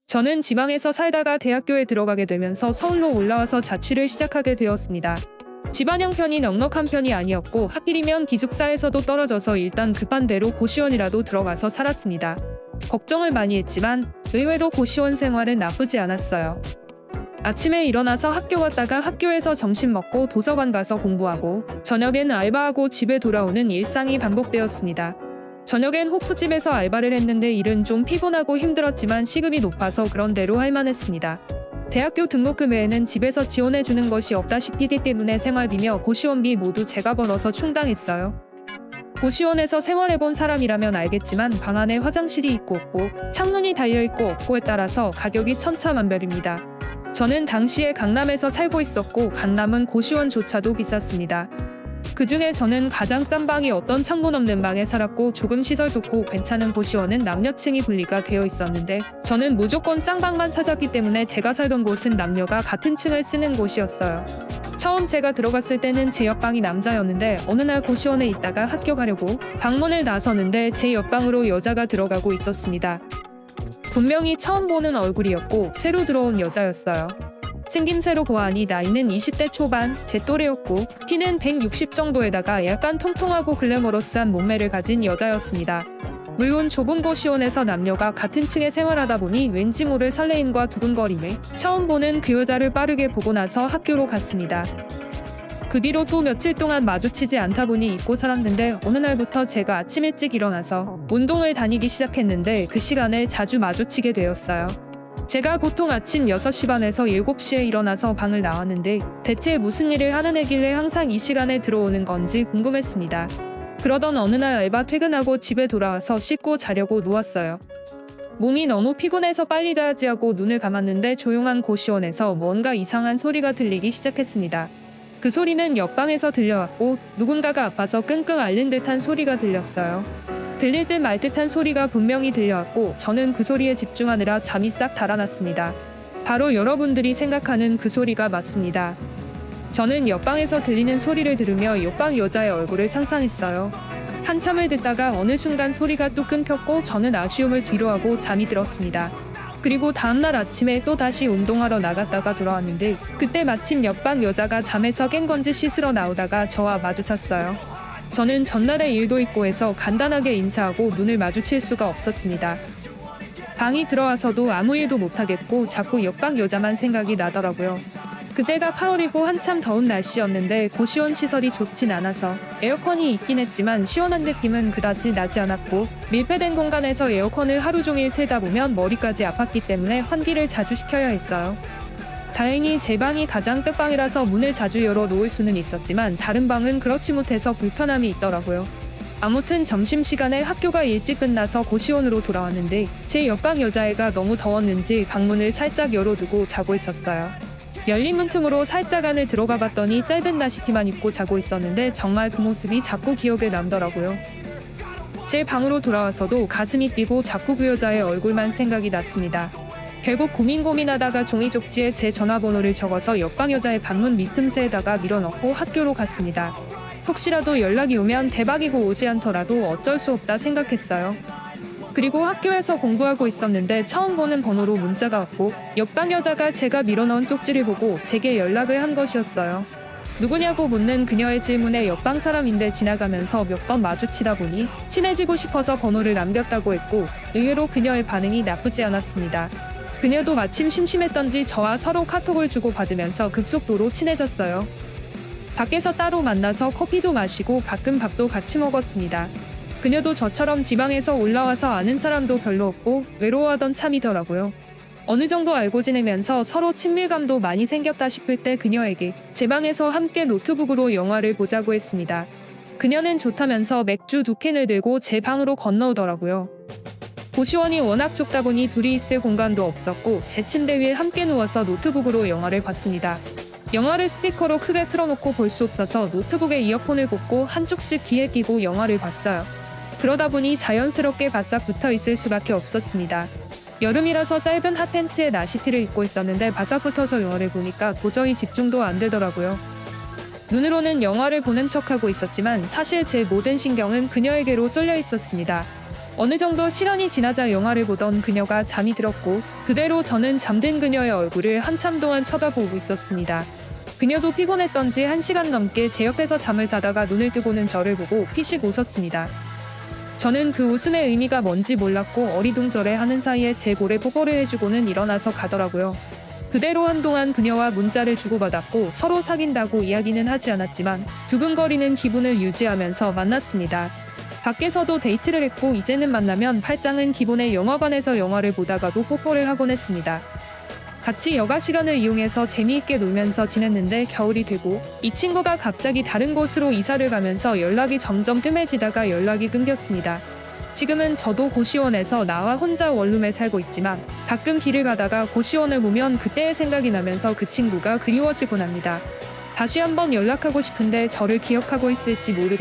저는 지방에서 살다가 대학교에 들어가게 되면서 서울로 올라와서 자취를 시작하게 되었습니다. 집안 형편이 넉넉한 편이 아니었고 하필이면 기숙사에서도 떨어져서 일단 급한 대로 고시원이라도 들어가서 살았습니다. 걱정을 많이 했지만 의외로 고시원 생활은 나쁘지 않았어요. 아침에 일어나서 학교 갔다가 학교에서 점심 먹고 도서관 가서 공부하고 저녁엔 알바하고 집에 돌아오는 일상이 반복되었습니다. 저녁엔 호프집에서 알바를 했는데 일은 좀 피곤하고 힘들었지만 시급이 높아서 그런 대로 할만했습니다. 대학교 등록금 외에는 집에서 지원해주는 것이 없다시피 하기 때문에 생활비며 고시원비 모두 제가 벌어서 충당했어요. 고시원에서 생활해본 사람이라면 알겠지만 방 안에 화장실이 있고 없고 창문이 달려있고 없고에 따라서 가격이 천차만별입니다. 저는 당시에 강남에서 살고 있었고 강남은 고시원조차도 비쌌습니다. 그중에 저는 가장 싼 방이 어떤 창문 없는 방에 살았고 조금 시설 좋고 괜찮은 고시원은 남녀층이 분리가 되어 있었는데 저는 무조건 싼 방만 찾았기 때문에 제가 살던 곳은 남녀가 같은 층을 쓰는 곳이었어요. 처음 제가 들어갔을 때는 제 옆방이 남자였는데 어느 날 고시원에 있다가 학교 가려고 방문을 나서는데 제 옆방으로 여자가 들어가고 있었습니다. 분명히 처음 보는 얼굴이었고 새로 들어온 여자였어요. 생김새로 보아하니 나이는 20대 초반, 제 또래였고 키는 160 정도에다가 약간 통통하고 글래머러스한 몸매를 가진 여자였습니다. 물론 좁은 고시원에서 남녀가 같은 층에 생활하다 보니 왠지 모를 설레임과 두근거림을 처음 보는 그 여자를 빠르게 보고 나서 학교로 갔습니다. 그 뒤로 또 며칠 동안 마주치지 않다 보니 잊고 살았는데 어느 날부터 제가 아침 일찍 일어나서 운동을 다니기 시작했는데 그 시간에 자주 마주치게 되었어요. 제가 보통 아침 6시 반에서 7시에 일어나서 방을 나왔는데 대체 무슨 일을 하는 애길래 항상 이 시간에 들어오는 건지 궁금했습니다. 그러던 어느 날 알바 퇴근하고 집에 돌아와서 씻고 자려고 누웠어요. 몸이 너무 피곤해서 빨리 자야지 하고 눈을 감았는데 조용한 고시원에서 뭔가 이상한 소리가 들리기 시작했습니다. 그 소리는 옆방에서 들려왔고 누군가가 아파서 끙끙 앓는 듯한 소리가 들렸어요. 들릴 듯 말 듯한 소리가 분명히 들려왔고 저는 그 소리에 집중하느라 잠이 싹 달아났습니다. 바로 여러분들이 생각하는 그 소리가 맞습니다. 저는 옆방에서 들리는 소리를 들으며 옆방 여자의 얼굴을 상상했어요. 한참을 듣다가 어느 순간 소리가 또 끊겼고 저는 아쉬움을 뒤로하고 잠이 들었습니다. 그리고 다음날 아침에 또 다시 운동하러 나갔다가 돌아왔는데 그때 마침 옆방 여자가 잠에서 깬 건지 씻으러 나오다가 저와 마주쳤어요. 저는 전날에 일도 있고 해서 간단하게 인사하고 눈을 마주칠 수가 없었습니다. 방이 들어와서도 아무 일도 못하겠고 자꾸 옆방 여자만 생각이 나더라고요. 그때가 8월이고 한참 더운 날씨였는데 고시원 시설이 좋진 않아서 에어컨이 있긴 했지만 시원한 느낌은 그다지 나지 않았고 밀폐된 공간에서 에어컨을 하루 종일 틀다 보면 머리까지 아팠기 때문에 환기를 자주 시켜야 했어요. 다행히 제 방이 가장 끝방이라서 문을 자주 열어 놓을 수는 있었지만 다른 방은 그렇지 못해서 불편함이 있더라고요. 아무튼 점심시간에 학교가 일찍 끝나서 고시원으로 돌아왔는데 제 옆방 여자애가 너무 더웠는지 방문을 살짝 열어두고 자고 있었어요. 열린 문틈으로 살짝 안을 들어가 봤더니 짧은 나시티만 입고 자고 있었는데 정말 그 모습이 자꾸 기억에 남더라고요. 제 방으로 돌아와서도 가슴이 뛰고 자꾸 그 여자의 얼굴만 생각이 났습니다. 결국 고민하다가 종이 쪽지에 제 전화번호를 적어서 옆방 여자의 방문 밑틈새에다가 밀어넣고 학교로 갔습니다. 혹시라도 연락이 오면 대박이고 오지 않더라도 어쩔 수 없다 생각했어요. 그리고 학교에서 공부하고 있었는데 처음 보는 번호로 문자가 왔고 옆방 여자가 제가 밀어넣은 쪽지를 보고 제게 연락을 한 것이었어요. 누구냐고 묻는 그녀의 질문에 옆방 사람인데 지나가면서 몇 번 마주치다 보니 친해지고 싶어서 번호를 남겼다고 했고 의외로 그녀의 반응이 나쁘지 않았습니다. 그녀도 마침 심심했던지 저와 서로 카톡을 주고받으면서 급속도로 친해졌어요. 밖에서 따로 만나서 커피도 마시고 가끔 밥도 같이 먹었습니다. 그녀도 저처럼 지방에서 올라와서 아는 사람도 별로 없고 외로워하던 참이더라고요. 어느 정도 알고 지내면서 서로 친밀감도 많이 생겼다 싶을 때 그녀에게 제 방에서 함께 노트북으로 영화를 보자고 했습니다. 그녀는 좋다면서 맥주 2캔을 들고 제 방으로 건너오더라고요. 고시원이 워낙 좁다 보니 둘이 있을 공간도 없었고 제 침대 위에 함께 누워서 노트북으로 영화를 봤습니다. 영화를 스피커로 크게 틀어놓고 볼 수 없어서 노트북에 이어폰을 꽂고 한쪽씩 귀에 끼고 영화를 봤어요. 그러다 보니 자연스럽게 바싹 붙어 있을 수밖에 없었습니다. 여름이라서 짧은 핫팬츠에 나시티를 입고 있었는데 바싹 붙어서 영화를 보니까 도저히 집중도 안 되더라고요. 눈으로는 영화를 보는 척하고 있었지만 사실 제 모든 신경은 그녀에게로 쏠려 있었습니다. 어느 정도 시간이 지나자 영화를 보던 그녀가 잠이 들었고 그대로 저는 잠든 그녀의 얼굴을 한참 동안 쳐다보고 있었습니다. 그녀도 피곤했던지 1시간 넘게 제 옆에서 잠을 자다가 눈을 뜨고는 저를 보고 피식 웃었습니다. 저는 그 웃음의 의미가 뭔지 몰랐고 어리둥절해 하는 사이에 제 볼에 뽀뽀를 해주고는 일어나서 가더라고요. 그대로 한동안 그녀와 문자를 주고받았고 서로 사귄다고 이야기는 하지 않았지만 두근거리는 기분을 유지하면서 만났습니다. 밖에서도 데이트를 했고 이제는 만나면 팔짱은 기본에 영화관에서 영화를 보다가도 뽀뽀를 하곤 했습니다. 같이 여가 시간을 이용해서 재미있게 놀면서 지냈는데 겨울이 되고 이 친구가 갑자기 다른 곳으로 이사를 가면서 연락이 점점 뜸해지다가 연락이 끊겼습니다. 지금은 저도 고시원에서 나와 혼자 원룸에 살고 있지만 가끔 길을 가다가 고시원을 보면 그때의 생각이 나면서 그 친구가 그리워지곤 합니다. 다시 한번 연락하고 싶은데 저를 기억하고 있을지 모르겠네요.